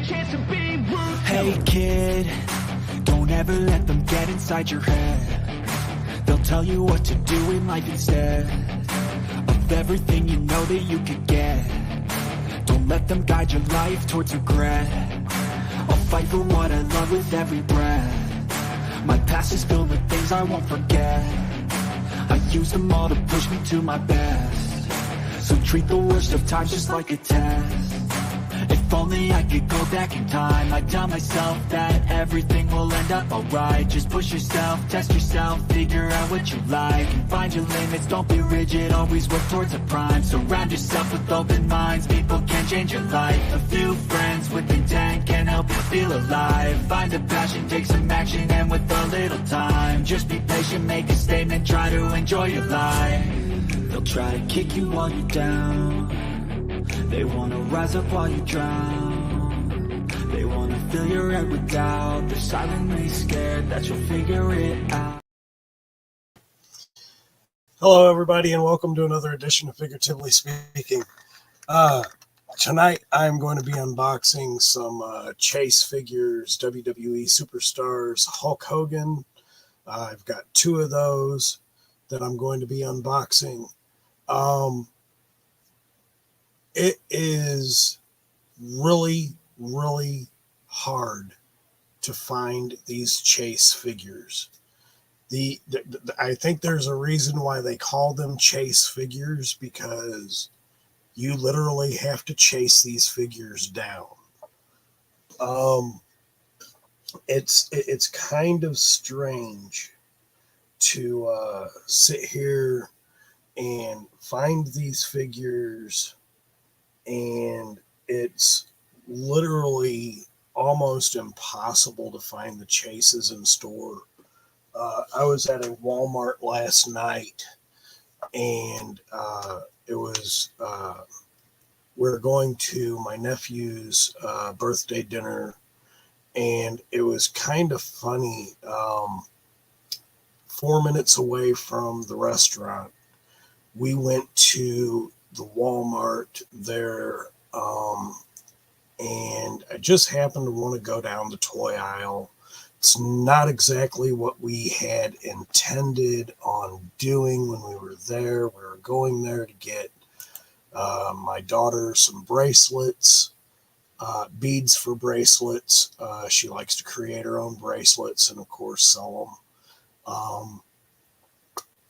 Hey kid, don't ever let them get inside your head. They'll tell you what to do in life instead of everything you know that you could get. Don't let them guide your life towards regret. I'll fight for what I love with every breath. My past is filled with things I won't forget. I use them all to push me to my best. So treat the worst of times just like a test. If only I could go back in time, I'd tell myself that everything will end up alright. Just push yourself, test yourself, figure out what you like, and find your limits, don't be rigid, always work towards a prime. Surround yourself with open minds, people can change your life. A few friends with intent can help you feel alive. Find a passion, take some action, and with a little time, just be patient, make a statement, try to enjoy your life. They'll try to kick you while you're down. They wanna rise up while you drown. They wanna fill your head with doubt. They're silently scared that you'll figure it out. Hello everybody and welcome to another edition of Figuratively Speaking. Tonight I'm going to be unboxing some Chase figures, WWE Superstars Hulk Hogan. I've got two of those that I'm going to be unboxing. It is really hard to find these Chase figures. I think there's a reason why they call them Chase figures, because you literally have to chase these figures down. It's kind of strange to sit here and find these figures, and it's literally almost impossible to find the Chases in store. I was at a Walmart last night, and it was we're going to my nephew's birthday dinner, and it was kind of funny. 4 minutes away from the restaurant, we went to the Walmart there, and I just happened to want to go down the toy aisle. It's not exactly what we had intended on doing when we were there. We were going there to get my daughter some bracelets, beads for bracelets. She likes to create her own bracelets and, of course, sell them.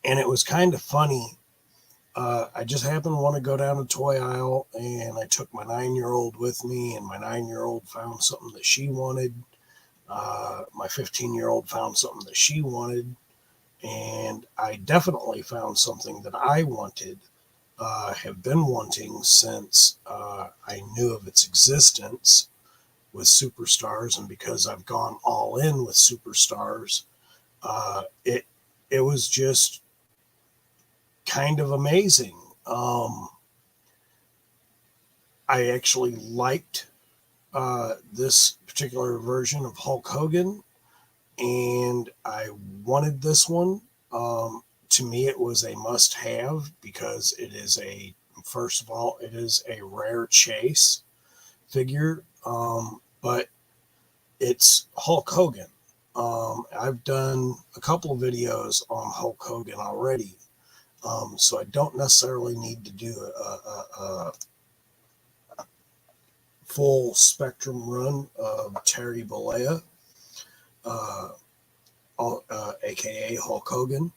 And it was kind of funny. I just happened to want to go down the toy aisle, and I took my 9-year-old with me, and my 9-year-old found something that she wanted. My 15-year-old found something that she wanted, and I definitely found something that I wanted, have been wanting since I knew of its existence with Superstars, and because I've gone all in with Superstars, it was just kind of amazing. I actually liked this particular version of Hulk Hogan, and I wanted this one. To me, it was a must-have because it is first of all, it is a rare Chase figure, but it's Hulk Hogan. I've done a couple of videos on Hulk Hogan already. So I don't necessarily need to do a full spectrum run of Terry Bollea, aka Hulk Hogan.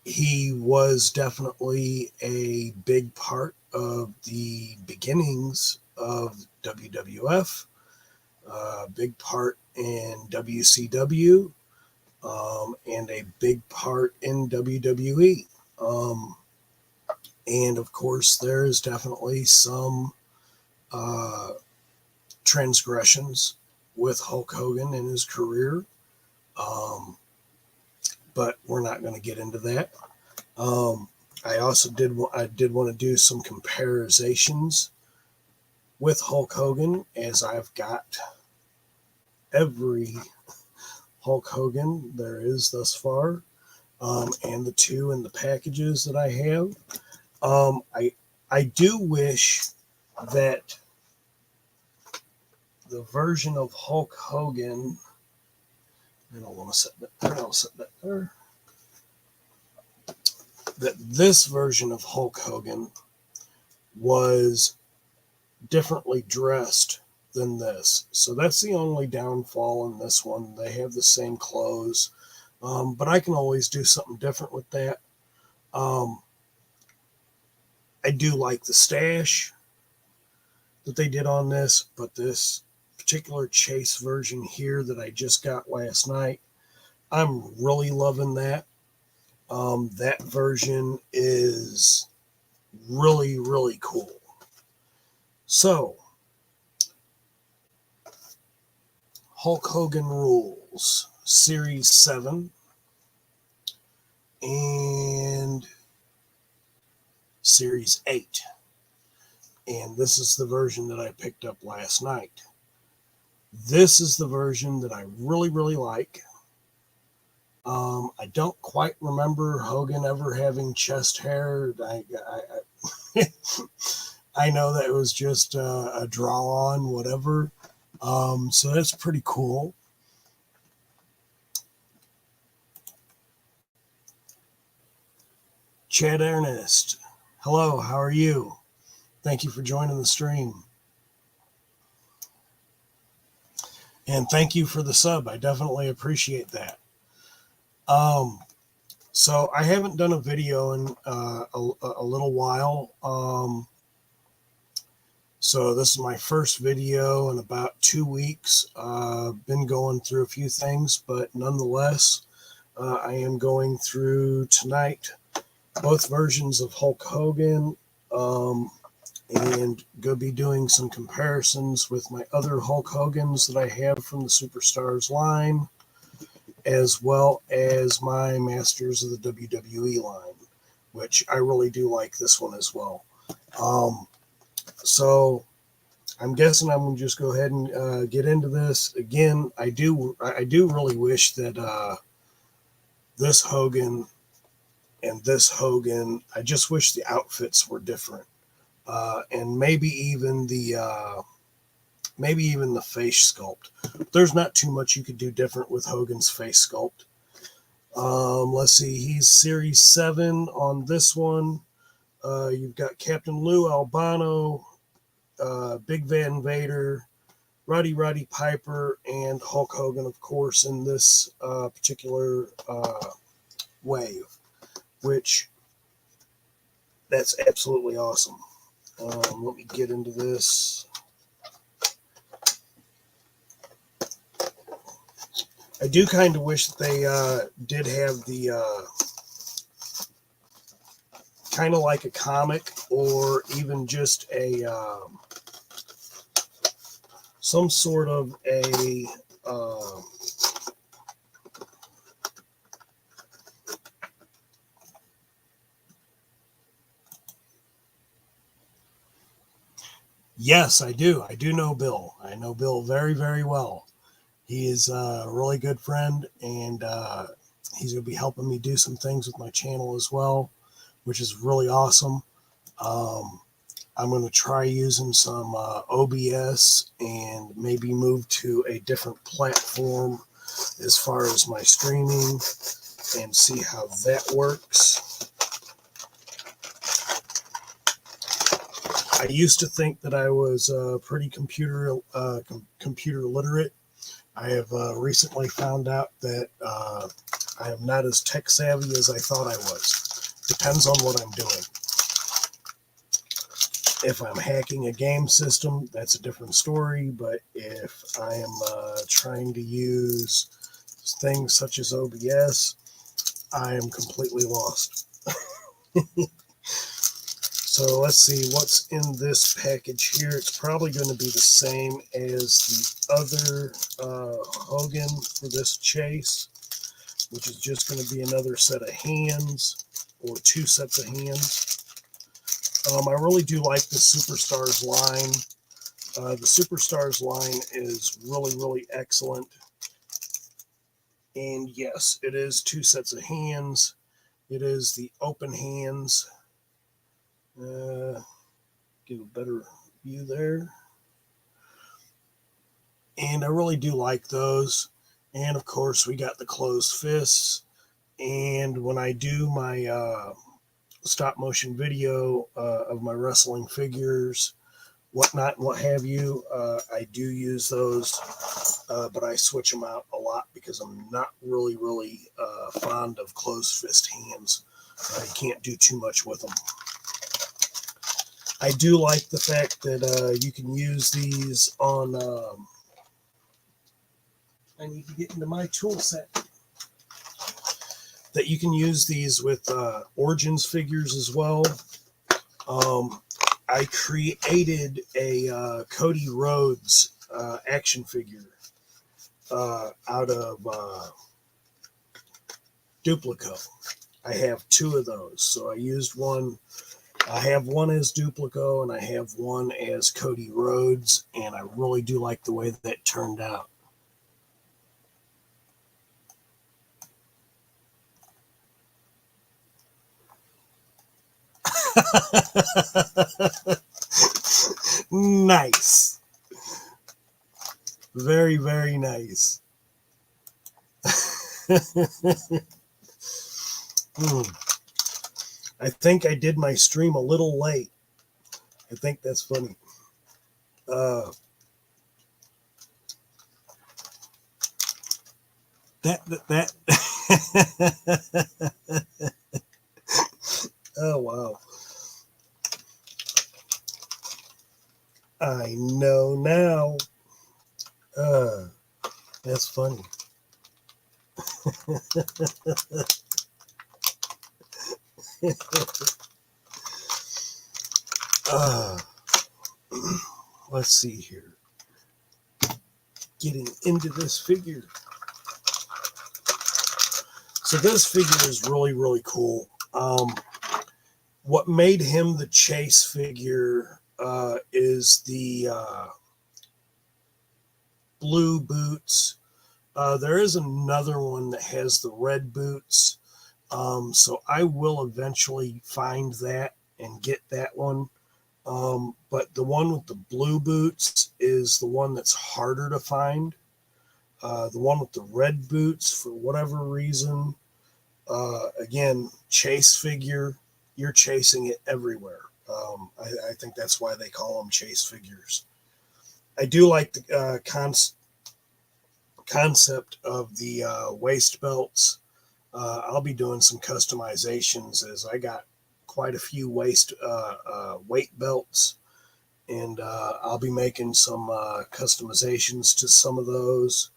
He was definitely a big part of the beginnings of WWF, big part in WCW, and a big part in WWE. And of course, there is definitely some transgressions with Hulk Hogan in his career, but we're not going to get into that. I also did want to do some comparisons with Hulk Hogan, as I've got every Hulk Hogan there is thus far, and the two in the packages that I have. I do wish that the version of Hulk Hogan, I don't want to set that there, I'll set that there, that this version of Hulk Hogan was differently dressed than this. So that's the only downfall in this one. They have the same clothes, but I can always do something different with that. I do like the stash that they did on this, but this particular Chase version here that I just got last night, I'm really loving that. That version is really, really cool. So, Hulk Hogan Rules, Series 7, and Series 8. And this is the version that I picked up last night. This is the version that I really, really like. I don't quite remember Hogan ever having chest hair. I know that it was just a draw on, whatever. So that's pretty cool. Chad Ernest, hello, how are you? Thank you for joining the stream. And thank you for the sub. I definitely appreciate that. So I haven't done a video in a little while. So this is my first video in about 2 weeks. Been going through a few things, but nonetheless, I am going through tonight both versions of Hulk Hogan, and go be doing some comparisons with my other Hulk Hogans that I have from the Superstars line, as well as my Masters of the WWE line, which I really do like this one as well. So I'm guessing I'm going to just go ahead and get into this. Again, I do really wish that this Hogan and this Hogan, I just wish the outfits were different. And maybe even the face sculpt. There's not too much you could do different with Hogan's face sculpt. Let's see, he's Series 7 on this one. You've got Captain Lou Albano, Big Van Vader, Roddy Piper, and Hulk Hogan, of course, in this particular wave, which that's absolutely awesome. Let me get into this. I do kind of wish that they did have the kind of like a comic, or even just a some sort of a yes, I do. I do know Bill. I know Bill very, very well. He is a really good friend, and he's going to be helping me do some things with my channel as well, which is really awesome. I'm going to try using some OBS and maybe move to a different platform as far as my streaming and see how that works. I used to think that I was pretty computer literate. I have recently found out that I am not as tech savvy as I thought I was. Depends on what I'm doing. If I'm hacking a game system, that's a different story. But if I am trying to use things such as OBS, I am completely lost. So let's see what's in this package here. It's probably going to be the same as the other Hogan for this Chase, which is just going to be another set of hands, or 2 sets of hands. I really do like the Superstars line. The Superstars line is really, really excellent. And yes, it is 2 sets of hands. It is the open hands. Give a better view there. and I really do like those. And of course, we got the closed fists. And when I do my stop motion video of my wrestling figures, whatnot, and what have you, I do use those, but I switch them out a lot because I'm not really fond of closed fist hands. I can't do too much with them. I do like the fact that you can use these on. I need to get into my tool set. That you can use these with Origins figures as well. I created a Cody Rhodes action figure out of Duplico. I have two of those, so I used one. I have one as Duplico, and I have one as Cody Rhodes, and I really do like the way that turned out. Nice. Very, very nice. I think I did my stream a little late. I think that's funny. That Oh, wow. I know now. That's funny. Let's see here. Getting into this figure. So this figure is really cool. What made him the Chase figure is the blue boots. There is another one that has the red boots. So I will eventually find that and get that one. But the one with the blue boots is the one that's harder to find. The one with the red boots, for whatever reason, again, Chase figure, you're chasing it everywhere. I think that's why they call them Chase figures. I do like the concept of the waist belts. I'll be doing some customizations as I got quite a few weight belts, and I'll be making some customizations to some of those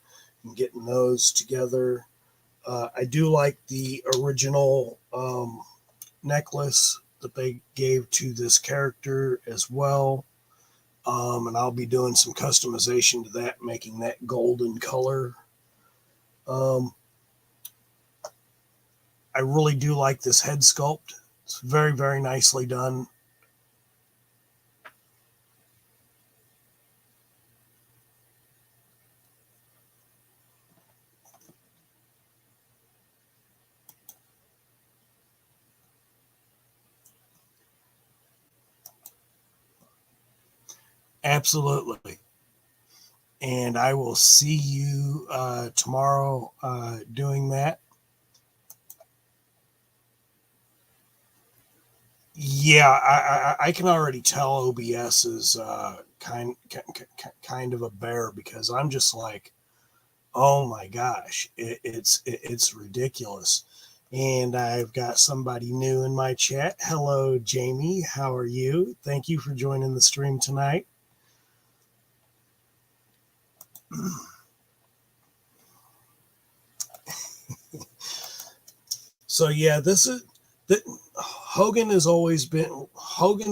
and getting those together. I do like the original necklace that they gave to this character as well. And I'll be doing some customization to that, making that golden color. I really do like this head sculpt. It's very nicely done. Absolutely. And I will see you tomorrow doing that. Yeah, I can already tell OBS is kind of a bear, because I'm just like, oh my gosh, it's ridiculous. And I've got somebody new in my chat. Hello, Jamie. How are you? Thank you for joining the stream tonight. So yeah, Hogan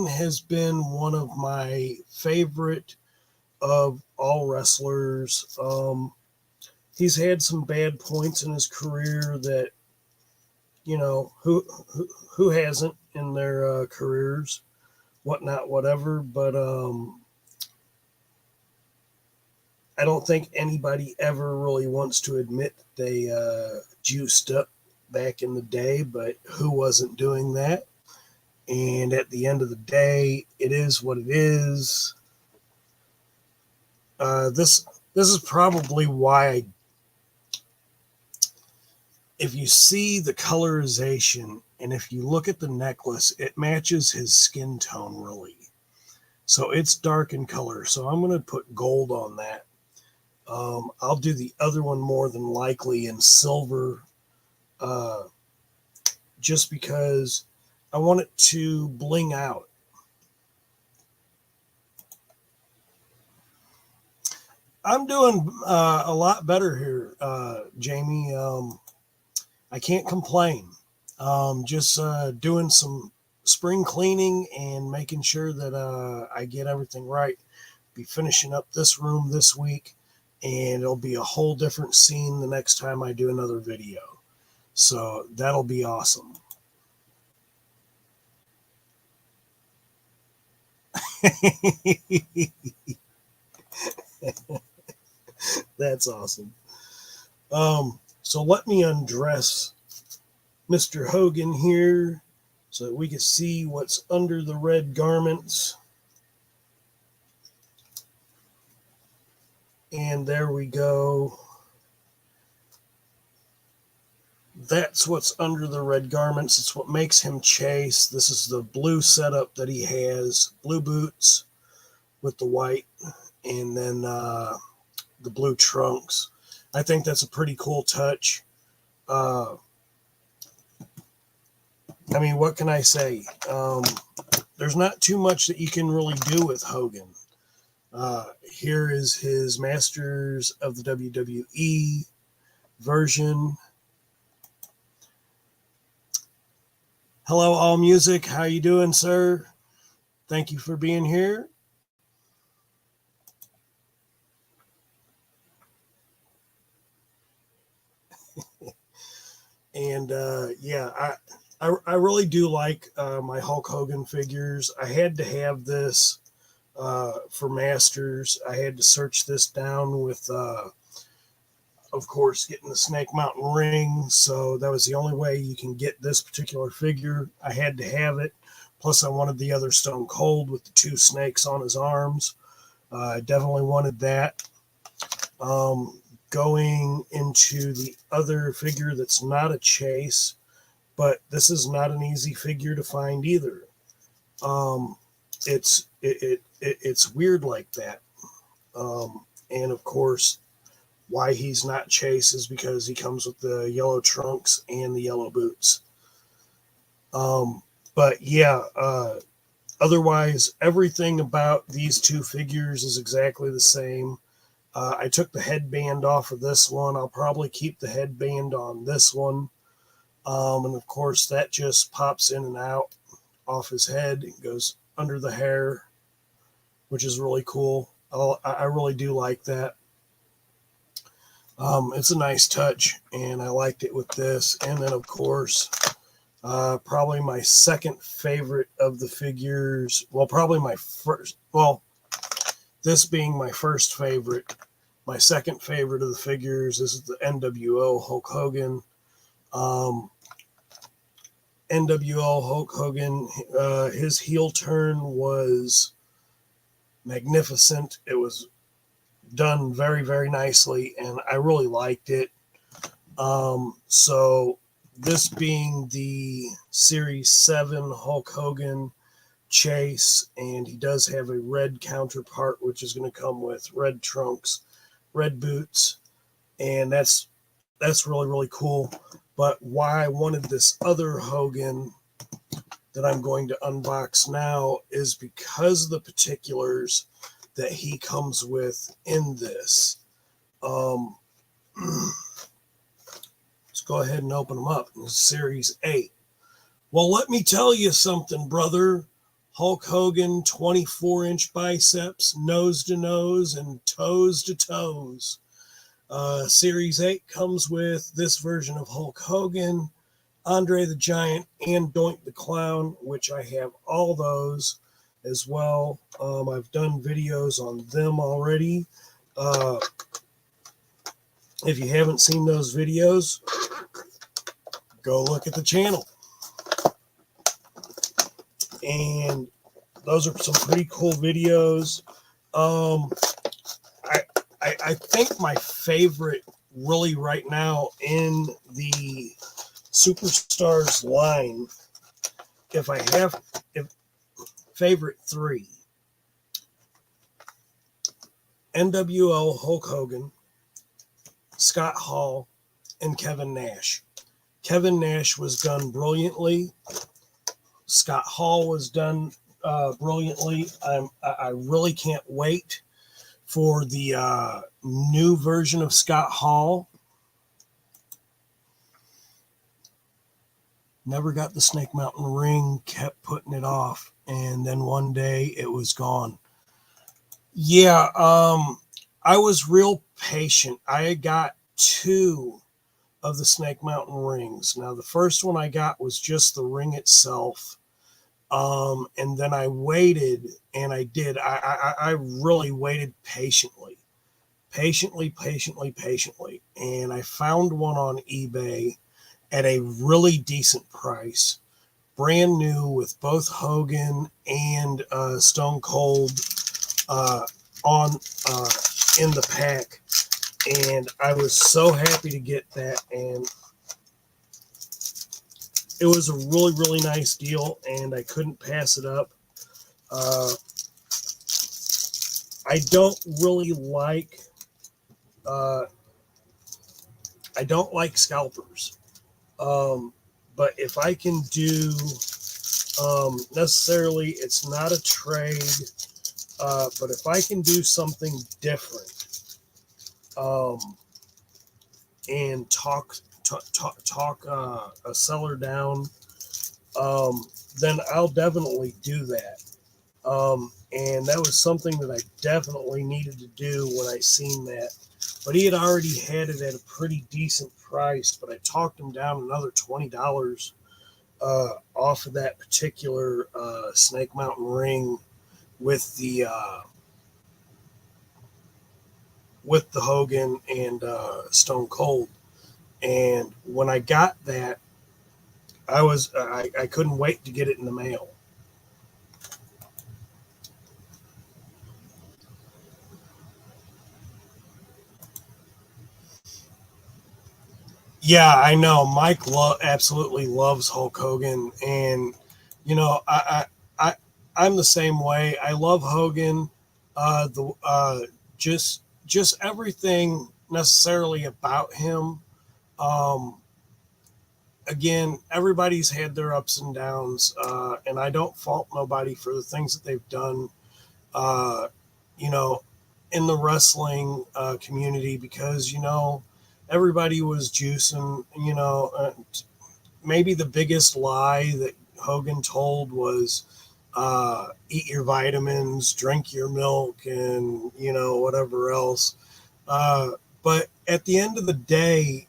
has been one of my favorite of all wrestlers. He's had some bad points in his career that, you know, who hasn't in their careers, whatnot, whatever. But I don't think anybody ever really wants to admit that they juiced up back in the day, but who wasn't doing that? And at the end of the day, it is what it is. This This is probably why if you see the colorization and if you look at the necklace, it matches his skin tone really. So it's dark in color. So I'm going to put gold on that. I'll do the other one more than likely in silver, just because I want it to bling out. I'm doing a lot better here, Jamie. I can't complain. Just doing some spring cleaning and making sure that I get everything right. Be finishing up this room this week, and it'll be a whole different scene the next time I do another video. So that'll be awesome. That's awesome. So let me undress Mr. Hogan here so that we can see what's under the red garments. And there we go. That's what's under the red garments. It's what makes him Chase. This is the blue setup that he has. Blue boots with the white, and then the blue trunks. I think that's a pretty cool touch. I mean, what can I say? There's not too much that you can really do with Hogan. Here is his Masters of the WWE version. Hello, All Music. How you doing, sir? Thank you for being here. And yeah, I really do like my Hulk Hogan figures. I had to have this for Masters. I had to search this down with, of course, getting the Snake Mountain ring. So that was the only way you can get this particular figure. I had to have it. Plus, I wanted the other Stone Cold with the two snakes on his arms. I definitely wanted that. Going into the other figure that's not a Chase, but this is not an easy figure to find either. It's weird like that. And of course, why he's not Chase is because he comes with the yellow trunks and the yellow boots. But yeah, otherwise, everything about these two figures is exactly the same. I took the headband off of this one. I'll probably keep the headband on this one. And of course, that just pops in and out off his head. It goes under the hair, which is really cool. I really do like that. It's a nice touch, and I liked it with this. And then, of course, probably my second favorite of the figures. Well, probably my first. Well, this being my first favorite. My second favorite of the figures. This is the NWO Hulk Hogan. NWO Hulk Hogan, his heel turn was magnificent. It was done very, very nicely, and I really liked it. So this being the Series 7 Hulk Hogan Chase, and he does have a red counterpart, which is going to come with red trunks, red boots, and that's really, really cool. But why I wanted this other Hogan that I'm going to unbox now is because of the particulars that he comes with in this. Let's go ahead and open them up. This is Series 8. Well, let me tell you something, brother. Hulk Hogan, 24-inch biceps, nose to nose and toes to toes. Series 8 comes with this version of Hulk Hogan, Andre the Giant, and Doink the Clown, which I have all those as well. I've done videos on them already. If you haven't seen those videos, go look at the channel. And those are some pretty cool videos. I I think my favorite really right now in the Superstars line, if favorite three, NWO Hulk Hogan, Scott Hall, and Kevin Nash. Kevin Nash was done brilliantly. Scott Hall was done brilliantly. I really can't wait for the new version of Scott Hall. Never got the Snake Mountain ring, kept putting it off, and then one day it was gone. Yeah, I was real patient. I got 2 of the Snake Mountain rings. Now, the first one I got was just the ring itself. And then I waited, and I really waited patiently. And I found one on eBay at a really decent price, brand new, with both Hogan and Stone Cold on in the pack. And I was so happy to get that, and it was a really, really nice deal, and I couldn't pass it up. I don't really like scalpers, but if I can do necessarily, it's not a trade, but if I can do something different, and talk a seller down, then I'll definitely do that. And that was something that I definitely needed to do when I seen that. But he had already had it at a pretty decent price, but I talked him down another $20 off of that particular Snake Mountain ring with the Hogan and Stone Cold. And when I got that, I couldn't wait to get it in the mail. Yeah, I know. Mike absolutely loves Hulk Hogan, and I'm the same way. I love Hogan. Just everything necessarily about him. Again, everybody's had their ups and downs, and I don't fault nobody for the things that they've done. You know, in the wrestling community, because everybody was juicing. Maybe the biggest lie that Hogan told was eat your vitamins, drink your milk, and whatever else. But at the end of the day,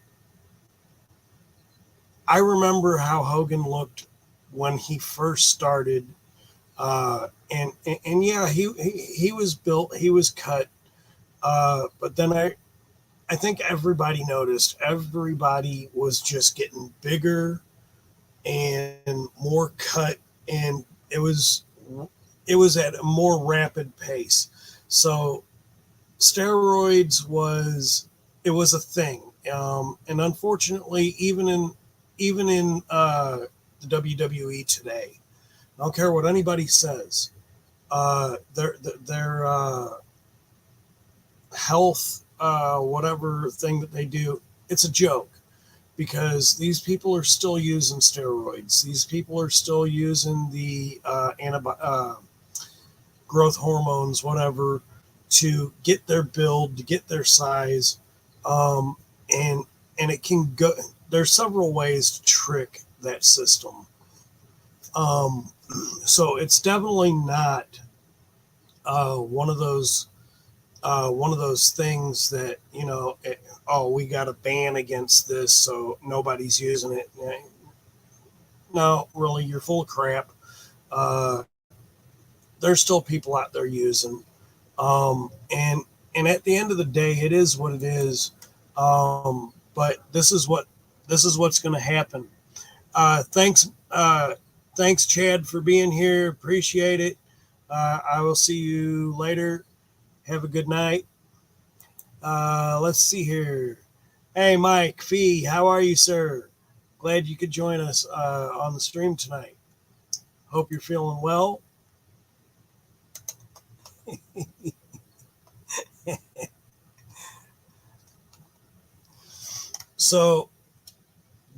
I remember how Hogan looked when he first started, and yeah, he was built, he was cut, but then I think everybody noticed. Everybody was just getting bigger and more cut, and it was at a more rapid pace. So steroids was a thing, and unfortunately, even in the WWE today, I don't care what anybody says, their health, whatever thing that they do, it's a joke, because these people are still using steroids. These people are still using the growth hormones, whatever, to get their build, to get their size, and it can go. There's several ways to trick that system. So it's definitely not one of those things that we got a ban against this, so nobody's using it. No, really, you're full of crap. There's still people out there using, and at the end of the day, it is what it is. But this is what's going to happen. Thanks, Chad, for being here. Appreciate it. I will see you later. Have a good night. Let's see here. Hey, Mike, Fee, how are you, sir? Glad you could join us on the stream tonight. Hope you're feeling well. So,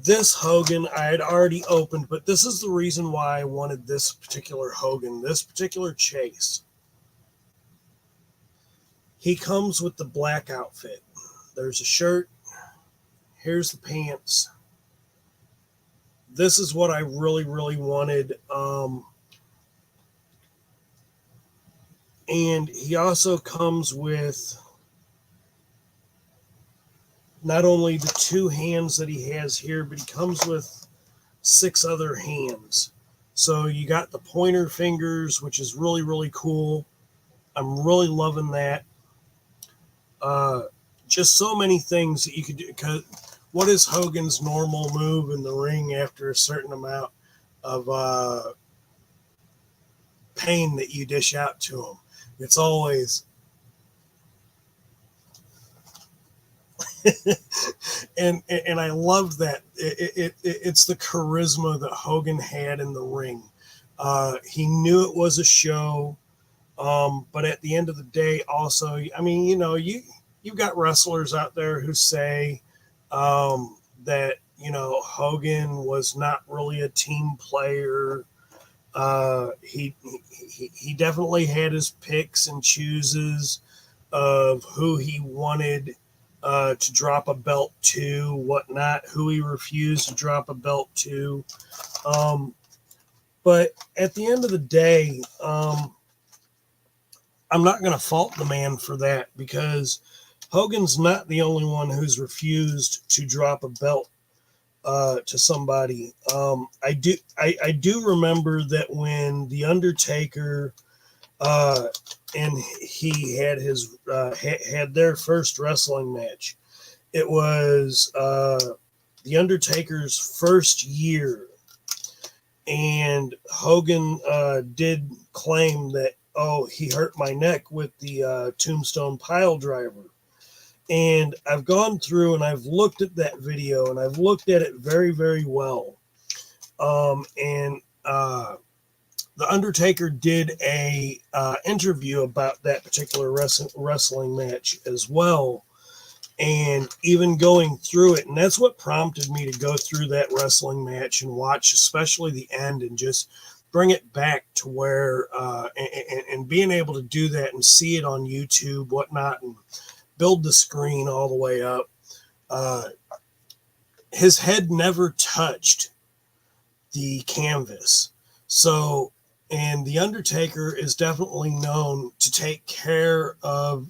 this Hogan I had already opened, but this is the reason why I wanted this particular Hogan, this particular Chase. He comes with the black outfit. There's a shirt. Here's the pants. This is what I really, really wanted. And he also comes with not only the two hands that he has here, but he comes with 6 other hands. So you got the pointer fingers, which is really, really cool. I'm really loving that. Just so many things that you could do. 'Cause what is Hogan's normal move in the ring after a certain amount of pain that you dish out to him? It's always and I love that. It's the charisma that Hogan had in the ring. He knew it was a show, but at the end of the day, also, I mean, you've got wrestlers out there who say that Hogan was not really a team player. He definitely had his picks and chooses of who he wanted to drop a belt to, whatnot, who he refused to drop a belt to. But at the end of the day, I'm not going to fault the man for that, because Hogan's not the only one who's refused to drop a belt to somebody. I do remember that when the Undertaker and he had his had their first wrestling match. It was the Undertaker's first year, and Hogan did claim that, oh, he hurt my neck with the Tombstone Pile Driver. And I've gone through and I've looked at that video, and I've looked at it very, very well. The Undertaker did a interview about that particular wrestling match as well, and even going through it. And that's what prompted me to go through that wrestling match and watch, especially the end, and just bring it back to where, and being able to do that and see it on YouTube, whatnot, and build the screen all the way up. His head never touched the canvas. So, and the Undertaker is definitely known to take care of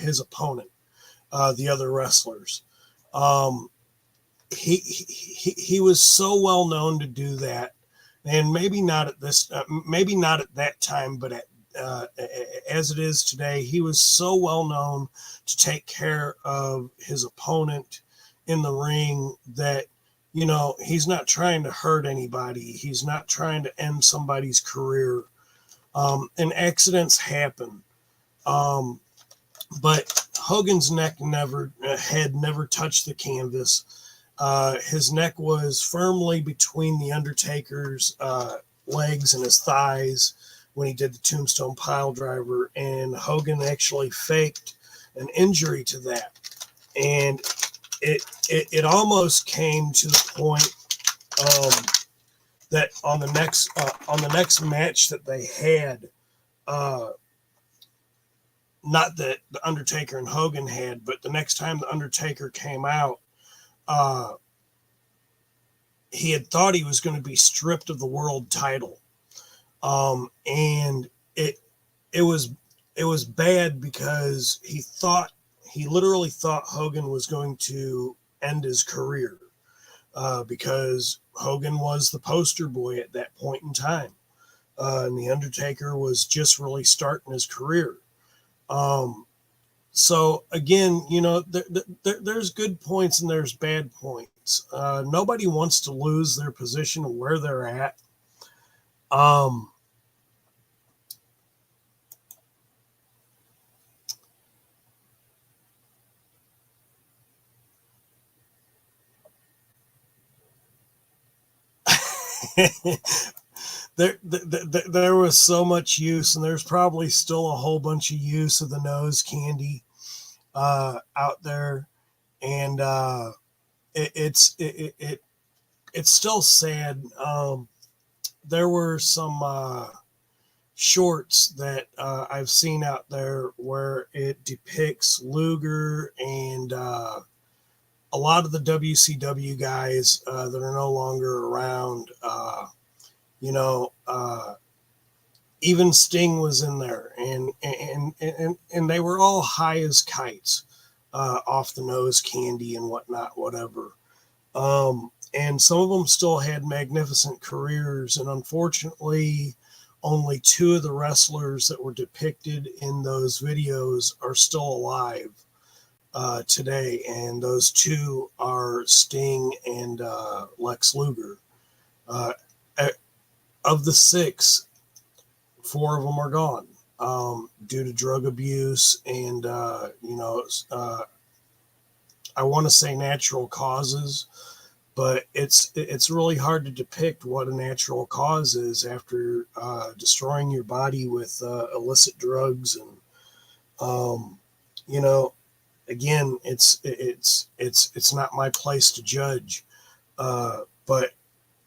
his opponent, the other wrestlers. He was so well known to do that, and maybe not at that time, but as it is today, he was so well known to take care of his opponent in the ring that, he's not trying to hurt anybody. He's not trying to end somebody's career. And accidents happen. But Hogan's head never touched the canvas. His neck was firmly between the Undertaker's legs and his thighs when he did the Tombstone Pile Driver. And Hogan actually faked an injury to that. And it almost came to the point that on the next match that they had, not that the Undertaker and Hogan had, but the next time the Undertaker came out, he had thought he was going to be stripped of the world title, and it was bad, because he literally thought Hogan was going to end his career, because Hogan was the poster boy at that point in time. And the Undertaker was just really starting his career. So again, there's good points and there's bad points. Nobody wants to lose their position of where they're at. there was so much use, and there's probably still a whole bunch of use of the nose candy out there, and it's still sad. There were some shorts that I've seen out there where it depicts Luger and a lot of the WCW guys that are no longer around. Even Sting was in there, and they were all high as kites off the nose candy and whatnot, whatever. And some of them still had magnificent careers, and unfortunately, only two of the wrestlers that were depicted in those videos are still alive today, and those two are Sting and Lex Luger. Of the six, four of them are gone due to drug abuse and, I want to say natural causes, but it's really hard to depict what a natural cause is after destroying your body with illicit drugs. And, again, it's not my place to judge, but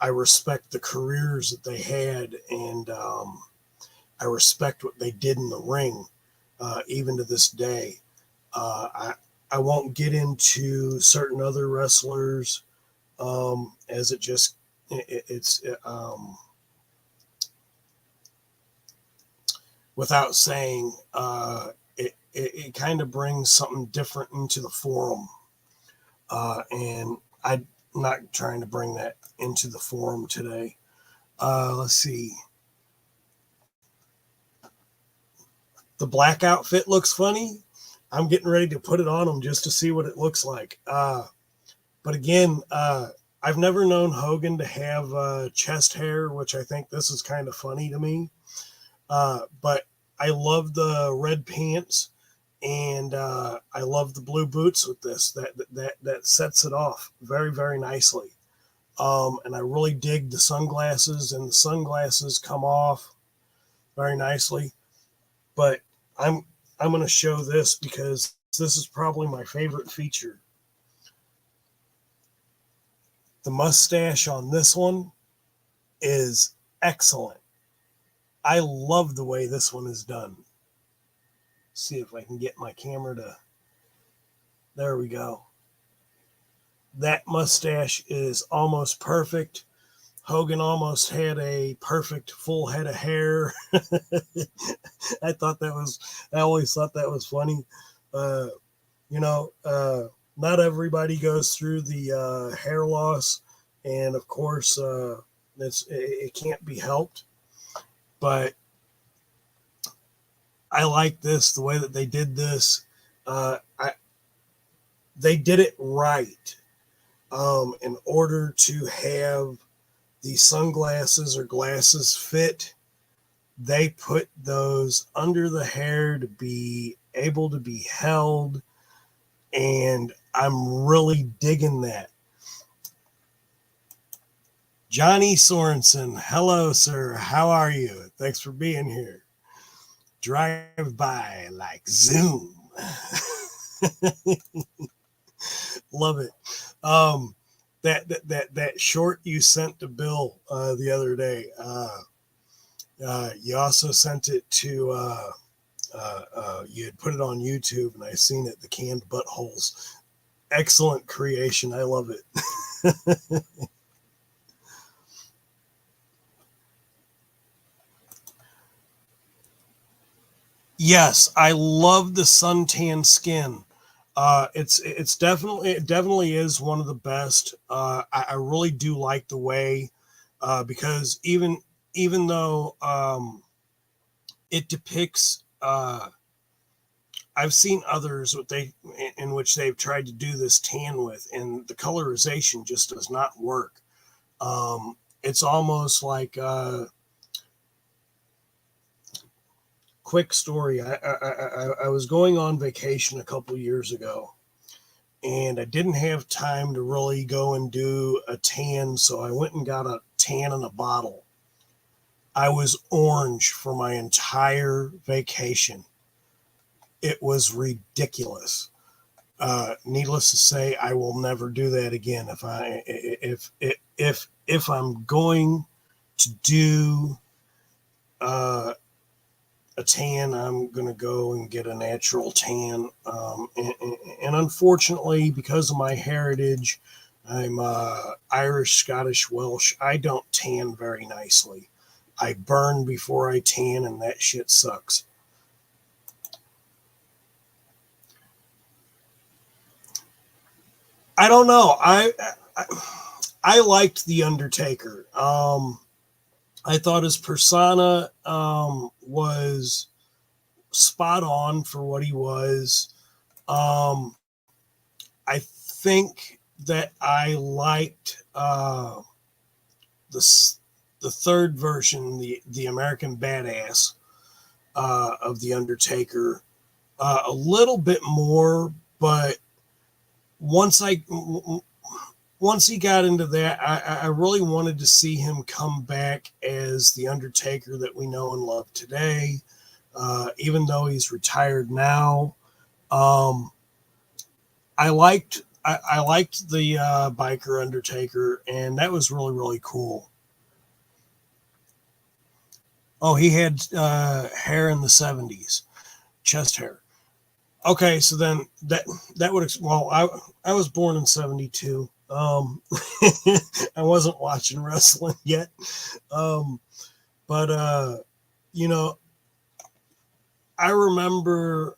I respect the careers that they had, and I respect what they did in the ring, even to this day. I won't get into certain other wrestlers, as it's without saying, it kind of brings something different into the forum, and I'm not trying to bring that into the forum today. Let's see. The black outfit looks funny. I'm getting ready to put it on them just to see what it looks like. But again, I've never known Hogan to have chest hair, which I think this is kind of funny to me. But I love the red pants, and I love the blue boots with this. That sets it off very, very nicely. And I really dig the sunglasses, and the sunglasses come off very nicely. But I'm going to show this because this is probably my favorite feature. The mustache on this one is excellent. I love the way this one is done. See if I can get my camera to... There we go. That mustache is almost perfect. Hogan almost had a perfect full head of hair. I always thought that was funny. Not everybody goes through the hair loss, and of course, it can't be helped. But I like this, the way that they did this. They did it right. In order to have the sunglasses or glasses fit, they put those under the hair to be able to be held, and I'm really digging that. Johnny Sorensen, hello, sir. How are you? Thanks for being here. Drive by like Zoom. Love it. That short you sent to Bill the other day. You also sent it to you had put it on YouTube, and I seen it. The canned buttholes. Excellent creation. I love it. Yes, I love the suntan skin. It definitely is one of the best. I really do like the way, because even though it depicts, I've seen others in which they've tried to do this tan with, and the colorization just does not work. It's almost like quick story. I was going on vacation a couple years ago, and I didn't have time to really go and do a tan, so I went and got a tan in a bottle. I was orange for my entire vacation. It was ridiculous. Needless to say, I will never do that again. If I'm going to do a tan, I'm going to go and get a natural tan. And unfortunately, because of my heritage, I'm Irish, Scottish, Welsh. I don't tan very nicely. I burn before I tan, and that shit sucks. I don't know. I liked The Undertaker. I thought his persona was spot on for what he was. I think that I liked the third version, the American Badass of The Undertaker, a little bit more, but once he got into that, I really wanted to see him come back as the Undertaker that we know and love today, even though he's retired now. I liked the biker Undertaker, and that was really, really cool. Oh, he had hair in the 70s, chest hair. Okay, so then that would, well, I was born in 72. I wasn't watching wrestling yet. But you know, I remember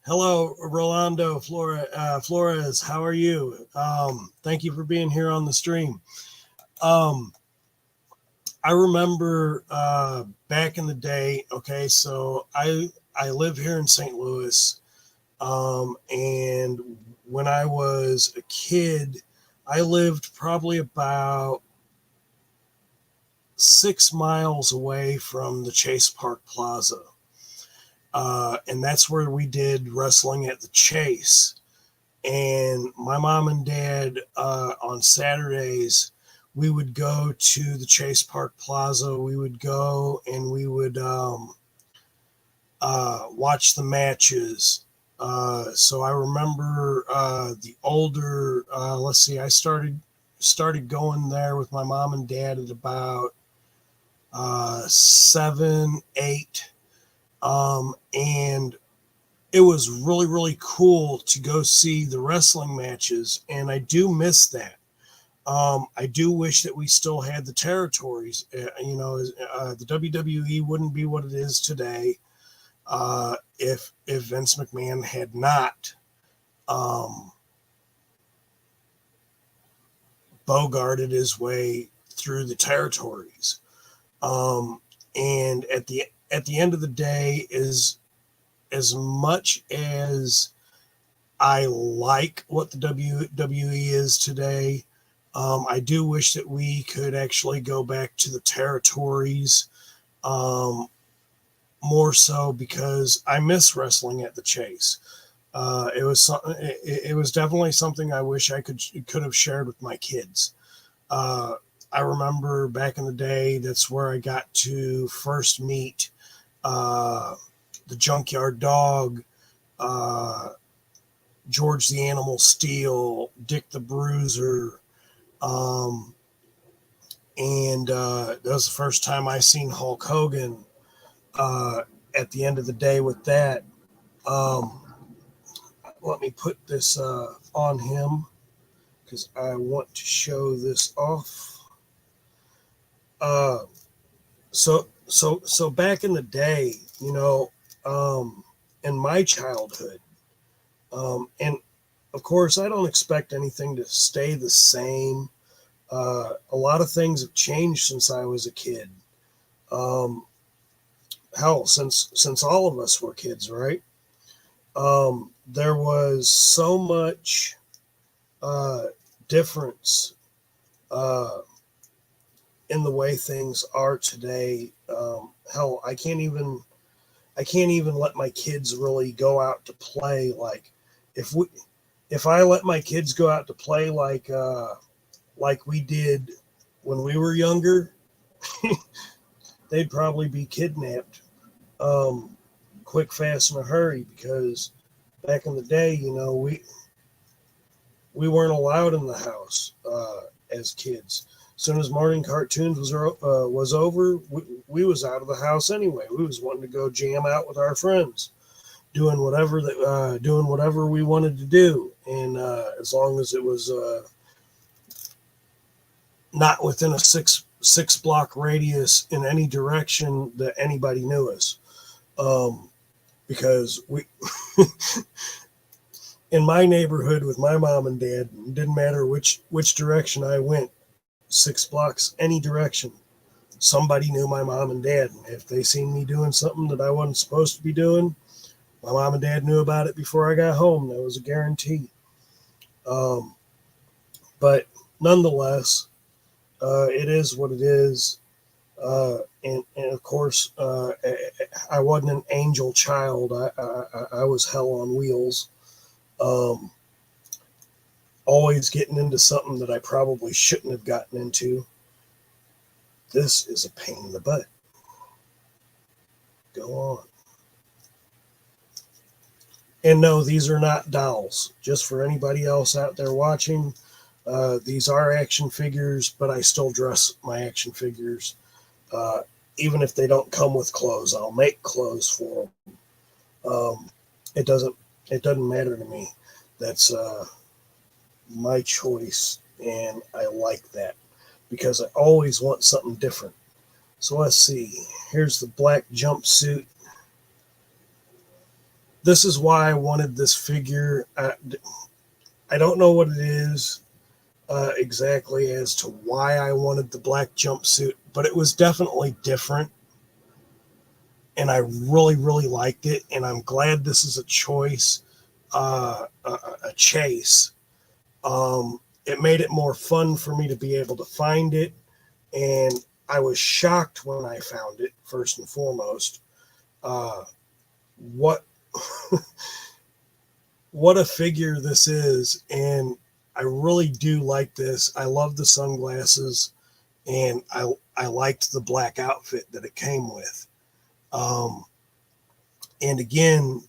hello, Rolando Flores, how are you? Thank you for being here on the stream. I remember back in the day, okay, so I live here in St. Louis, and when I was a kid, I lived probably about 6 miles away from the Chase Park Plaza, and that's where we did wrestling at the Chase. And my mom and dad on Saturdays, we would go to the Chase Park Plaza. We would go and we would watch the matches. So I remember the older, let's see, I started going there with my mom and dad at about 7, 8. And it was really, really cool to go see the wrestling matches. And I do miss that. I do wish that we still had the territories. The WWE wouldn't be what it is today if Vince McMahon had not bogarted his way through the territories. And at the end of the day, is as much as I like what the WWE is today, I do wish that we could actually go back to the territories more so, because I miss wrestling at the Chase. It was definitely something I wish I could have shared with my kids. I remember back in the day, that's where I got to first meet the Junkyard Dog, George the Animal Steel, Dick the Bruiser. And that was the first time I seen Hulk Hogan. At the end of the day with that, let me put this on him because I want to show this off. So back in the day, in my childhood, and of course, I don't expect anything to stay the same. A lot of things have changed since I was a kid. Hell, since all of us were kids, right? There was so much difference in the way things are today. Hell, I can't even let my kids really go out to play. Like if if I let my kids go out to play like we did when we were younger, they'd probably be kidnapped quick, fast, in a hurry, because back in the day, we weren't allowed in the house as kids. As soon as morning cartoons was over, we was out of the house anyway. We was wanting to go jam out with our friends, doing whatever we wanted to do, and as long as it was not within a six block radius in any direction that anybody knew us, because we in my neighborhood with my mom and dad, it didn't matter which direction I went, 6 blocks any direction, somebody knew my mom and dad. And if they seen me doing something that I wasn't supposed to be doing, my mom and dad knew about it before I got home. That was a guarantee. But nonetheless, it is what it is. And of course, I wasn't an angel child. I was hell on wheels. Always getting into something that I probably shouldn't have gotten into. This is a pain in the butt. Go on. And no, these are not dolls. Just for anybody else out there watching, these are action figures, but I still dress my action figures. Even if they don't come with clothes, I'll make clothes for them. It doesn't matter to me. That's my choice, and I like that because I always want something different. So let's see. Here's the black jumpsuit. This is why I wanted this figure. I don't know what it is exactly as to why I wanted the black jumpsuit, but it was definitely different, and I really, really liked it, and I'm glad this is a choice, a chase. It made it more fun for me to be able to find it, and I was shocked when I found it, first and foremost. What what a figure this is, and I really do like this. I love the sunglasses, and I liked the black outfit that it came with. And again,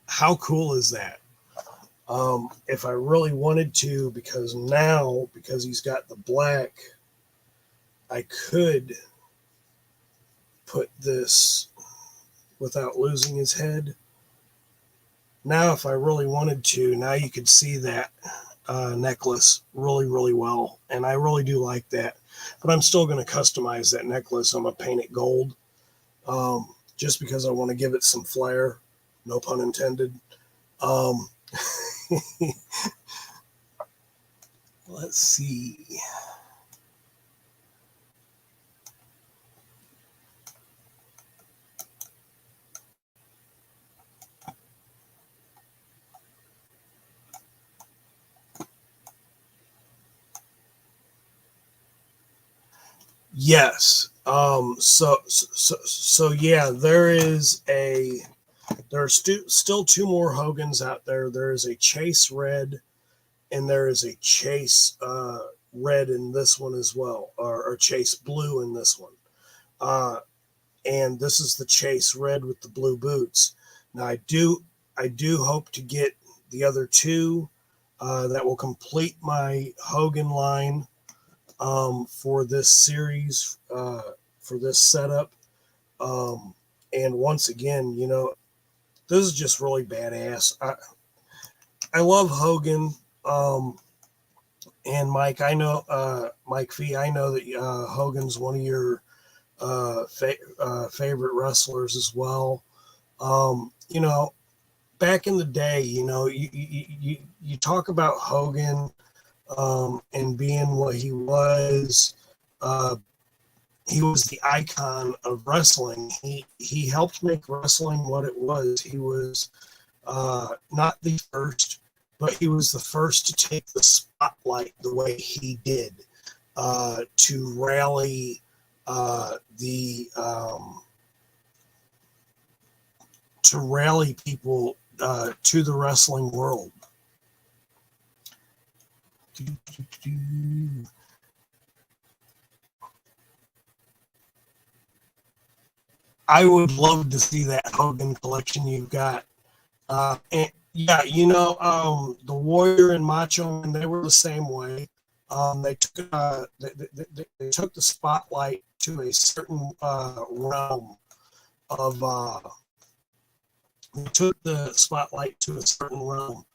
how cool is that? If I really wanted to, because he's got the black, I could put this without losing his head. Now, if I really wanted to, now you could see that necklace really, really well. And I really do like that. But I'm still going to customize that necklace. I'm going to paint it gold, just because I want to give it some flair. No pun intended. Let's see. Yes. So yeah, there are still 2 more Hogans out there. There is a Chase Red, and there is a Chase Red in this one as well, or Chase Blue in this one. And this is the Chase Red with the blue boots. Now I do hope to get the other 2 that will complete my Hogan line for this series, for this setup. And once again, this is just really badass. I love Hogan. And Mike, I know, Mike Fee, I know that Hogan's one of your favorite wrestlers as well. Back in the day, you talk about Hogan and being what he was. He was the icon of wrestling. He helped make wrestling what it was. He was not the first, but he was the first to take the spotlight the way he did, to rally the to rally people to the wrestling world. I would love to see that Hogan collection you've got. And yeah, the Warrior and Macho Man, they were the same way. They took the spotlight to a certain realm of. They took the spotlight to a certain realm.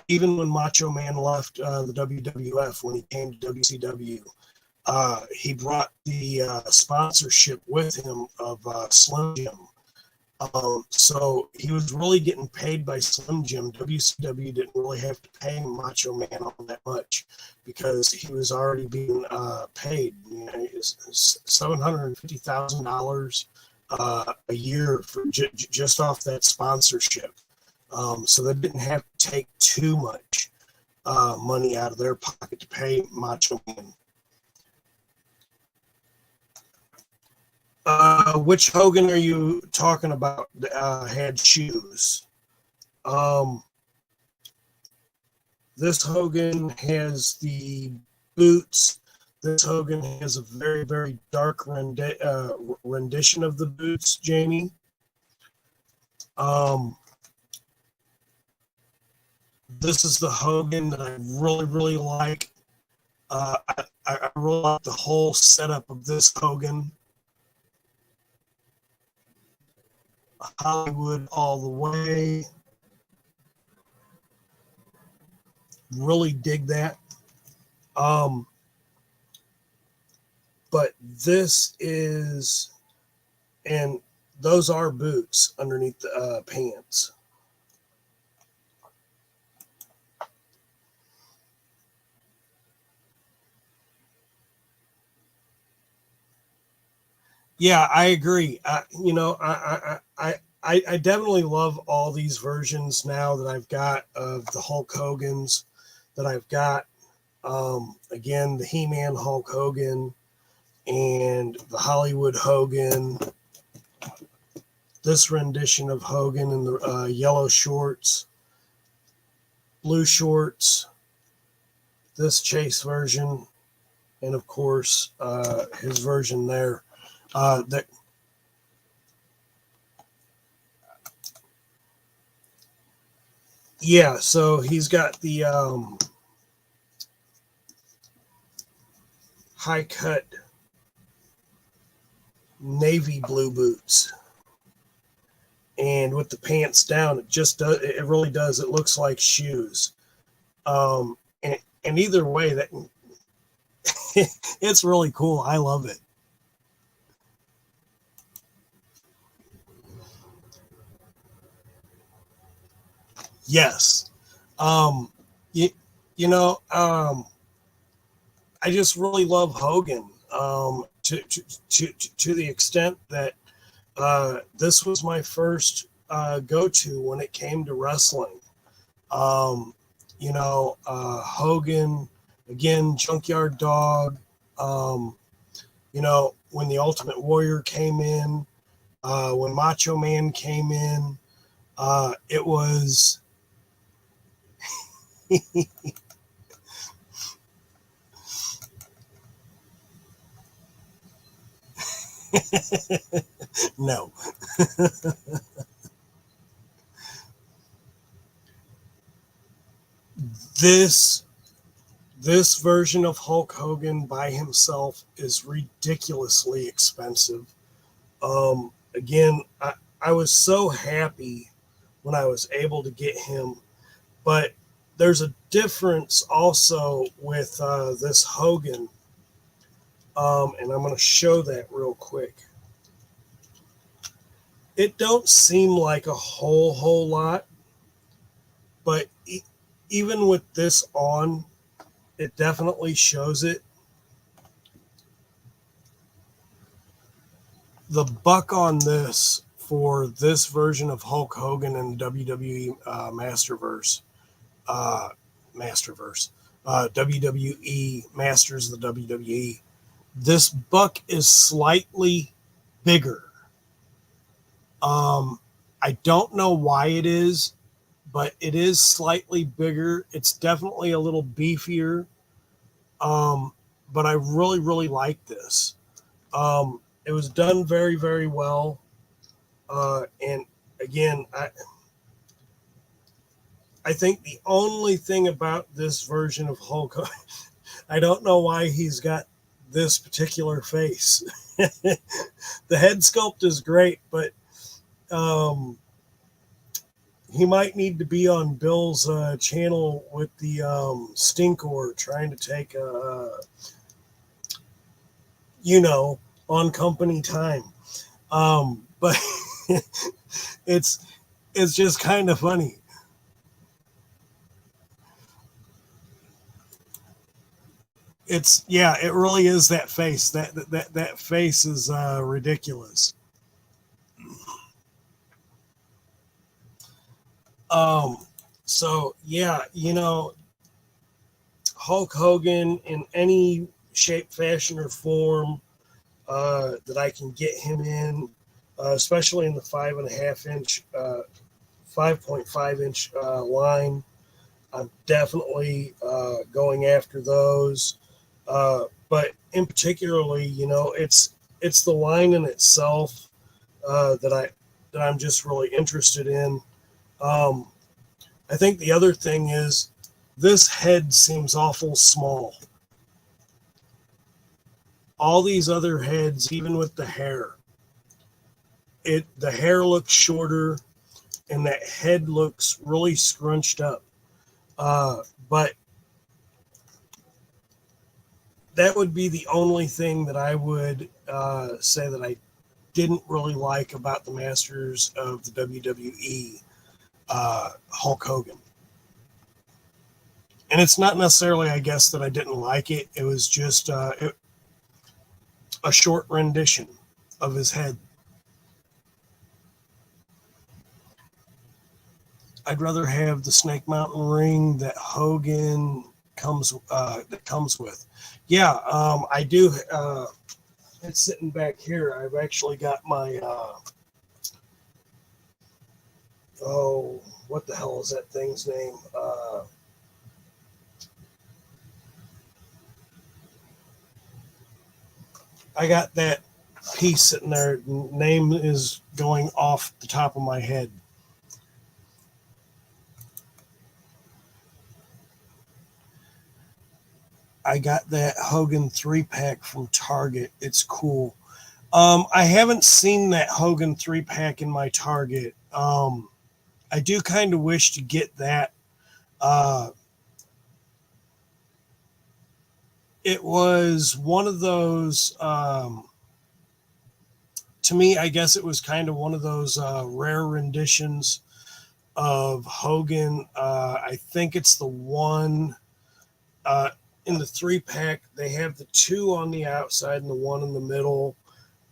Even when Macho Man left the WWF, when he came to WCW, he brought the sponsorship with him of Slim Jim. So he was really getting paid by Slim Jim. WCW didn't really have to pay Macho Man all that much because he was already being paid. $750,000 a year for just off that sponsorship. So they didn't have to take too much money out of their pocket to pay Macho Man. Which Hogan are you talking about had shoes? This Hogan has the boots. This Hogan has a very, very dark rendition of the boots, Jamie. This is the Hogan that I really, really like. I really like the whole setup of this Hogan. Hollywood all the way. Really dig that. But this is, and those are boots underneath the pants. Yeah, I agree. I definitely love all these versions now that I've got of the Hulk Hogans that I've got. Again, the He-Man Hulk Hogan and the Hollywood Hogan. This rendition of Hogan in the yellow shorts, blue shorts. This Chase version, and of course his version there. Yeah, so he's got the high cut navy blue boots, and with the pants down, it really does. It looks like shoes. And either way, that it's really cool. I love it. Yes. I just really love Hogan to the extent that this was my first go-to when it came to wrestling. Hogan, again, Junkyard Dog, when the Ultimate Warrior came in, when Macho Man came in, it was no. This version of Hulk Hogan by himself is ridiculously expensive. Again, I was so happy when I was able to get him, but there's a difference also with this Hogan, and I'm going to show that real quick. It don't seem like a whole lot, but even with this on, it definitely shows it. The buck on this for this version of Hulk Hogan and WWE WWE Masters of the WWE. This buck is slightly bigger. I don't know why it is, but it is slightly bigger. It's definitely a little beefier. But I really, really like this. It was done very, very well. And again, I think the only thing about this version of Hulk Hogan, I don't know why he's got this particular face. The head sculpt is great, but he might need to be on Bill's channel with the Stinkor trying to take on company time. But it's just kind of funny. It really is that face. That face is ridiculous. So yeah, Hulk Hogan in any shape, fashion, or form that I can get him in, especially in the 5.5 inch, 5.5 inch line. I'm definitely going after those. But in particularly, it's the line in itself that I'm just really interested in. I think the other thing is this head seems awful small. All these other heads, even with the hair, the hair looks shorter and that head looks really scrunched up. But that would be the only thing that I would say that I didn't really like about the Masters of the WWE Hulk Hogan. And it's not necessarily, I guess, that I didn't like it. It was just a short rendition of his head. I'd rather have the Snake Mountain ring that Hogan comes with. Yeah, I do. It's sitting back here. I've actually got my what the hell is that thing's name? I got that piece sitting there. Name is going off the top of my head. I got that Hogan 3-pack from Target. It's cool. I haven't seen that Hogan 3-pack in my Target. I do kind of wish to get that. It was one of those, to me, I guess it was kind of one of those rare renditions of Hogan. I think it's the one in the 3-pack. They have the 2 on the outside and the 1 in the middle.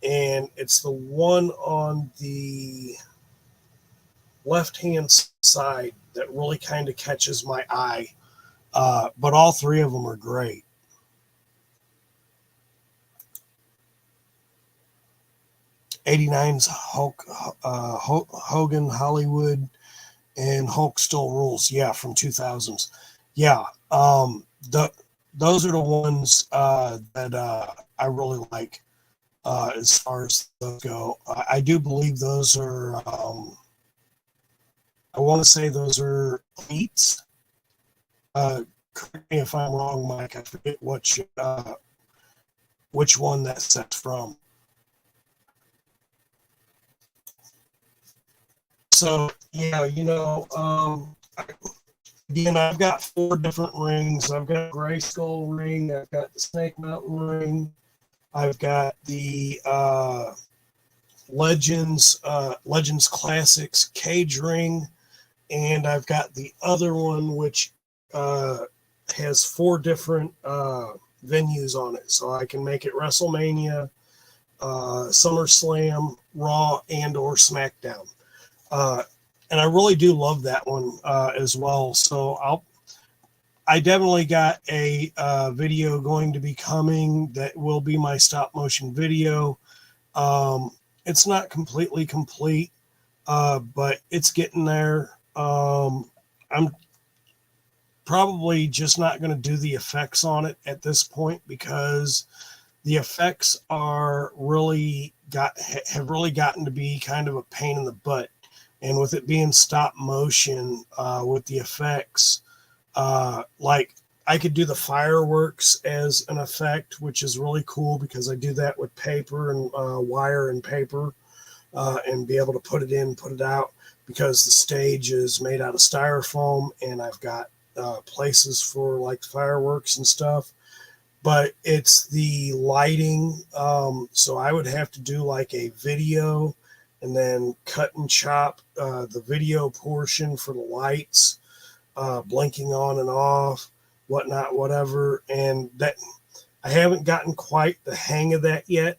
And it's the one on the left-hand side that really kind of catches my eye. But all 3 of them are great. '89's Hulk, Hogan Hollywood, and Hulk Still Rules. Yeah, from 2000s. Yeah, those are the ones that I really like as far as those go. I do believe those are, I want to say those are elites. Correct me if I'm wrong, Mike. I forget which one that set's from. So, yeah, again, I've got 4 different rings. I've got a Gray Skull ring. I've got the Snake Mountain ring. I've got the Legends Classics cage ring. And I've got the other one, which has 4 different venues on it. So I can make it WrestleMania, SummerSlam, Raw, and or SmackDown. And I really do love that one as well. So I definitely got a video going to be coming that will be my stop motion video. It's not completely complete. but it's getting there. I'm probably just not going to do the effects on it at this point because the effects are have really gotten to be kind of a pain in the butt. And with it being stop motion, with the effects, like I could do the fireworks as an effect, which is really cool because I do that with paper and wire and paper, and be able to put it in, put it out, because the stage is made out of styrofoam and I've got places for like fireworks and stuff. But it's the lighting. So I would have to do like a video and then cut and chop the video portion for the lights, blinking on and off, whatnot, whatever. And that I haven't gotten quite the hang of that yet.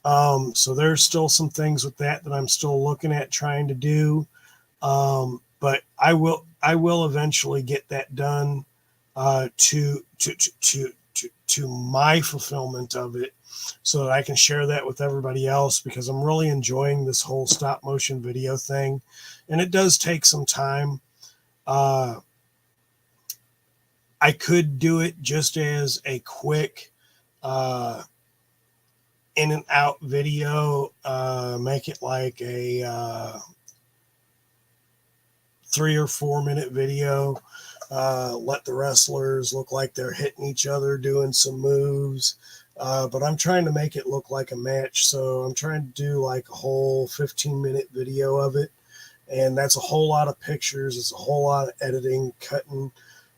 So there's still some things with that I'm still looking at trying to do. But I will eventually get that done to my fulfillment of it, so that I can share that with everybody else, because I'm really enjoying this whole stop motion video thing, and it does take some time. I could do it just as a quick in and out video, make it like a 3 or 4 minute video, let the wrestlers look like they're hitting each other, doing some moves. But I'm trying to make it look like a match. So I'm trying to do like a whole 15-minute video of it. And that's a whole lot of pictures. It's a whole lot of editing, cutting,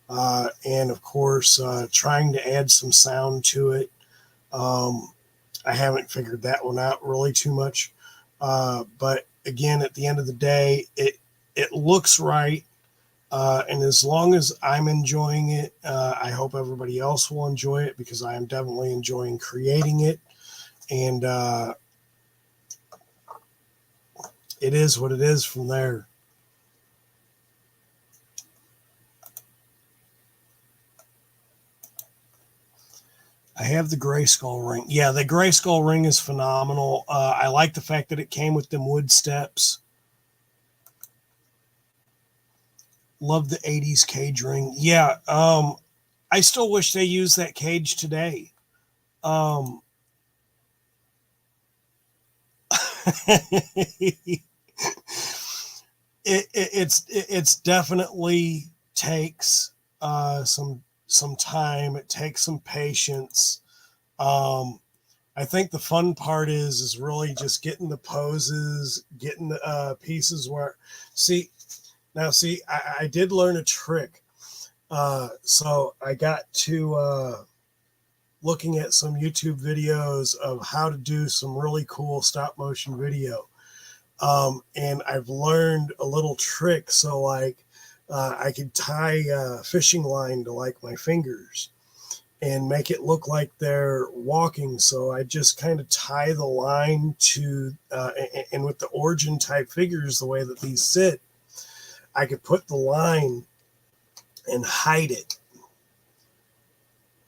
and of course, trying to add some sound to it. I haven't figured that one out really too much. But again, at the end of the day, it looks right. And as long as I'm enjoying it, I hope everybody else will enjoy it, because I am definitely enjoying creating it. And it is what it is from there. I have the Grayskull ring. Yeah, the Grayskull ring is phenomenal. I like the fact that it came with them wood steps. Love the 80s cage ring. Yeah, I still wish they used that cage today. It's definitely takes some time. It takes some patience. I think the fun part is really just getting the poses, getting the pieces where I did learn a trick. So I got to looking at some YouTube videos of how to do some really cool stop motion video. And I've learned a little trick. So like I could tie a fishing line to like my fingers and make it look like they're walking. So I just kind of tie the line to, and with the origin type figures, the way that these sit, I could put the line and hide it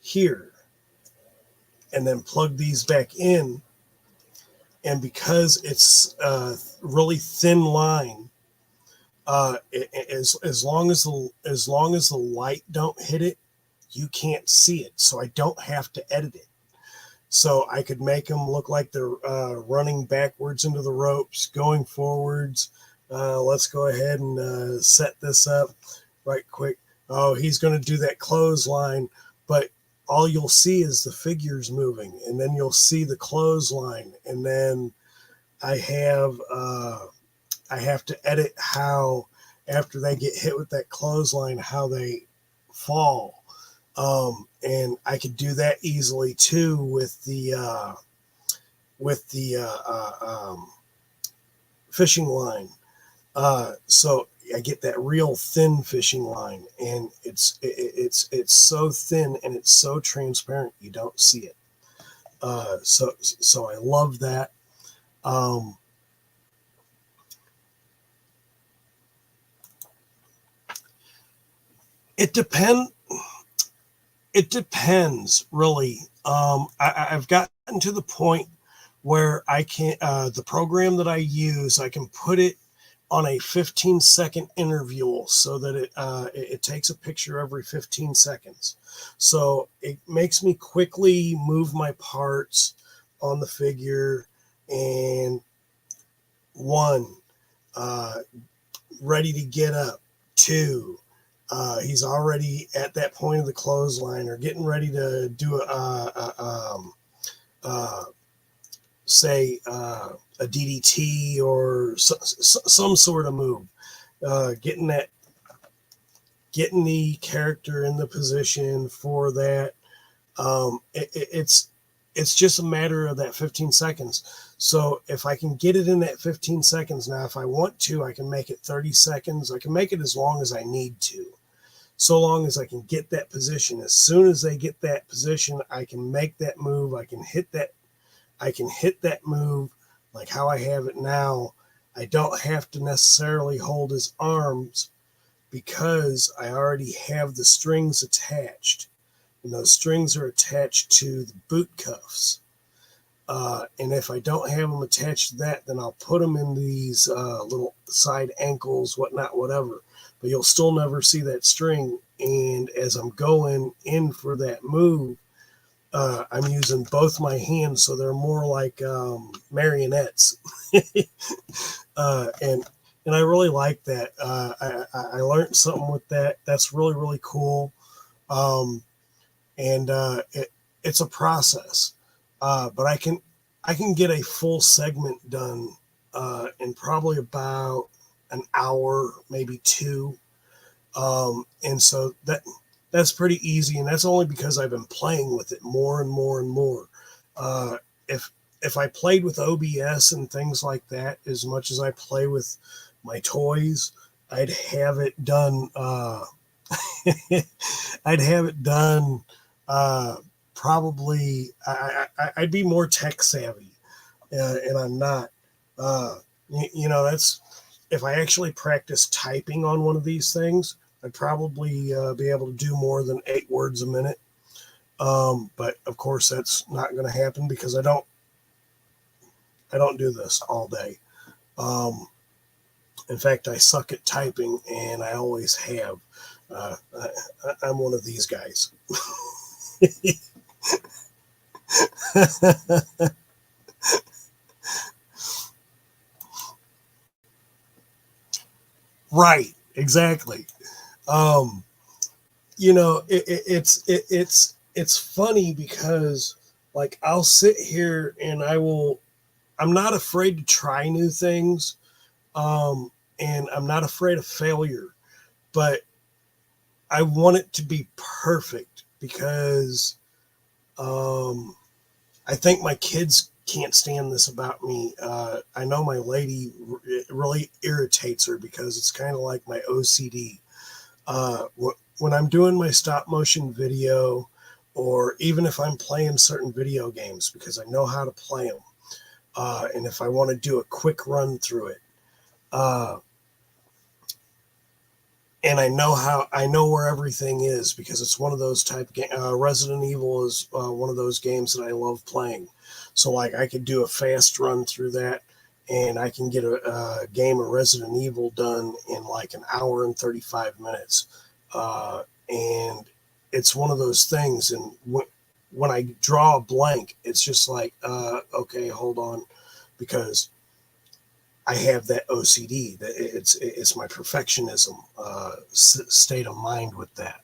here and then plug these back in. And because it's a really thin line, as long as the light don't hit it, you can't see it. So I don't have to edit it. So I could make them look like they're running backwards into the ropes, going forwards. Let's go ahead and set this up right quick. Oh, he's going to do that clothesline, but all you'll see is the figures moving, and then you'll see the clothesline, and then I have to edit how, after they get hit with that clothesline, how they fall. And I could do that easily too with the fishing line. So I get that real thin fishing line, and it's so thin and it's so transparent you don't see it. So I love that. It depends really. I've gotten to the point where I can the program that I use, I can put it on a 15-second interval, so that it takes a picture every 15 seconds. So it makes me quickly move my parts on the figure, and one, ready to get up. Two, he's already at that point of the clothesline or getting ready to do a DDT or some sort of move. Getting the character in the position for that. It's just a matter of that 15 seconds. So if I can get it in that 15 seconds, now if I want to, I can make it 30 seconds. I can make it as long as I need to, so long as I can get that position. As soon as they get that position, I can make that move. I can hit that move like how I have it now. I don't have to necessarily hold his arms because I already have the strings attached. And those strings are attached to the boot cuffs. And if I don't have them attached to that, then I'll put them in these little side ankles, whatnot, whatever. But you'll still never see that string. And as I'm going in for that move, I'm using both my hands, so they're more like marionettes. And I really like that. I learned something with that. That's really, really cool. And it's a process, but I can get a full segment done in probably about an hour, maybe two. And so that's pretty easy, and that's only because I've been playing with it more and more and more. If I played with OBS and things like that as much as I play with my toys, I'd have it done. I'd have it done. Probably I'd be more tech savvy, and I'm not. That's if I actually practice typing on one of these things, I'd probably be able to do more than 8 words a minute. But of course, that's not going to happen because I don't do this all day. In fact, I suck at typing, and I always have. I'm one of these guys. Right, exactly. It's funny because like I'll sit here and I'm not afraid to try new things, and I'm not afraid of failure, but I want it to be perfect because I think my kids can't stand this about me. I know my lady, it really irritates her because it's kind of like my OCD. When I'm doing my stop motion video, or even if I'm playing certain video games, because I know how to play them, and if I want to do a quick run through it, and I know where everything is because it's one of those type of games. Resident Evil is one of those games that I love playing. So like I could do a fast run through that, and I can get a game of Resident Evil done in like an hour and 35 minutes. And it's one of those things. And when I draw a blank, it's just like, okay, hold on, because I have that OCD. That it's my perfectionism state of mind with that.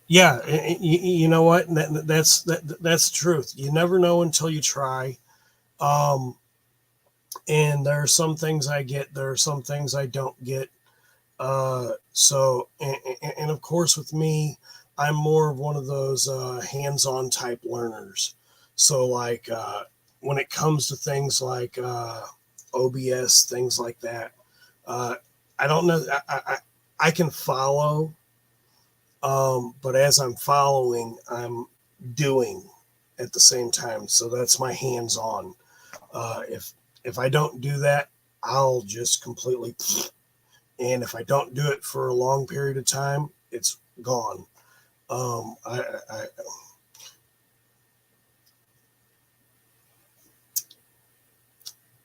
Yeah, you know what? That's the truth. You never know until you try. And there are some things I get. There are some things I don't get. And of course, with me, I'm more of one of those hands-on type learners. So like when it comes to things like OBS, things like that, I don't know. I can follow, but as I'm following, I'm doing at the same time. So that's my hands-on. If I don't do that, I'll just completely. And if I don't do it for a long period of time, it's gone.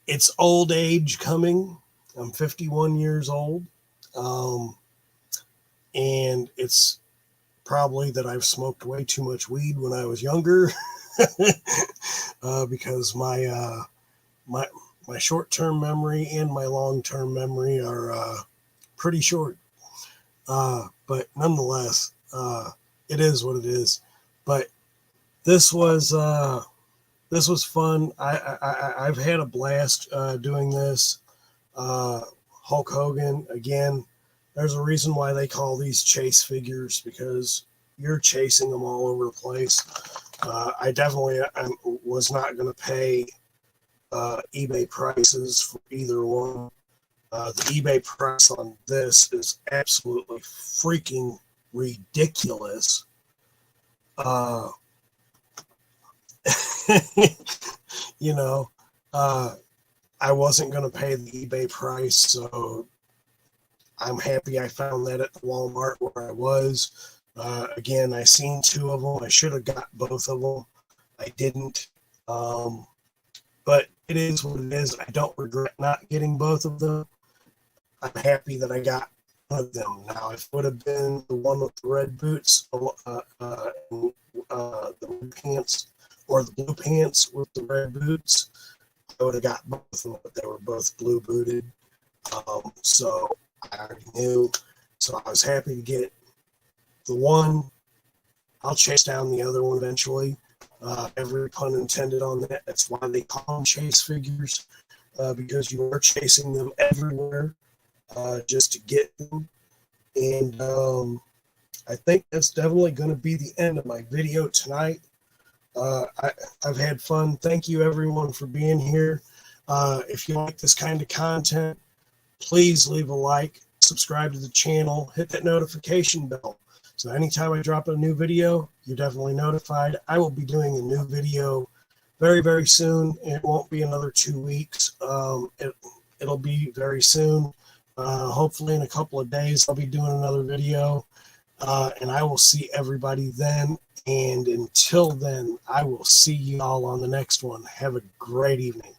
it's old age coming. I'm 51 years old. And it's probably that I've smoked way too much weed when I was younger. Because my short-term memory and my long-term memory are pretty short. But nonetheless, it is what it is. But this was fun. I've had a blast doing this. Hulk Hogan, again, there's a reason why they call these chase figures, because you're chasing them all over the place. I definitely was not going to pay eBay prices for either one. The eBay price on this is absolutely freaking ridiculous. You know, I wasn't going to pay the eBay price, so I'm happy I found that at the Walmart where I was. Again, I seen two of them. I should have got both of them. I didn't. But it is what it is. I don't regret not getting both of them. I'm happy that I got one of them. Now, if it would have been the one with the red boots, the red pants, or the blue pants with the red boots, I would have got both of them, but they were both blue booted. So I already knew. So I was happy to get the one. I'll chase down the other one eventually. Every pun intended on that. That's why they call them chase figures, because you are chasing them everywhere just to get them. And I think that's definitely going to be the end of my video tonight. I've had fun. Thank you, everyone, for being here. If you like this kind of content, please leave a like, subscribe to the channel, hit that notification bell. So anytime I drop a new video, you're definitely notified. I will be doing a new video very, very soon. It won't be another 2 weeks. It'll be very soon. Hopefully in a couple of days, I'll be doing another video. And I will see everybody then. And until then, I will see you all on the next one. Have a great evening.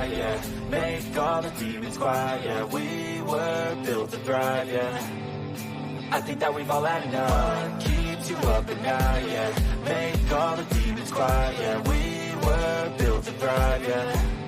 Yeah, make all the demons quiet. Yeah, we were built to thrive. Yeah, I think that we've all had enough. What keeps you up at night? Yeah, make all the demons quiet. Yeah, we were built to thrive. Yeah.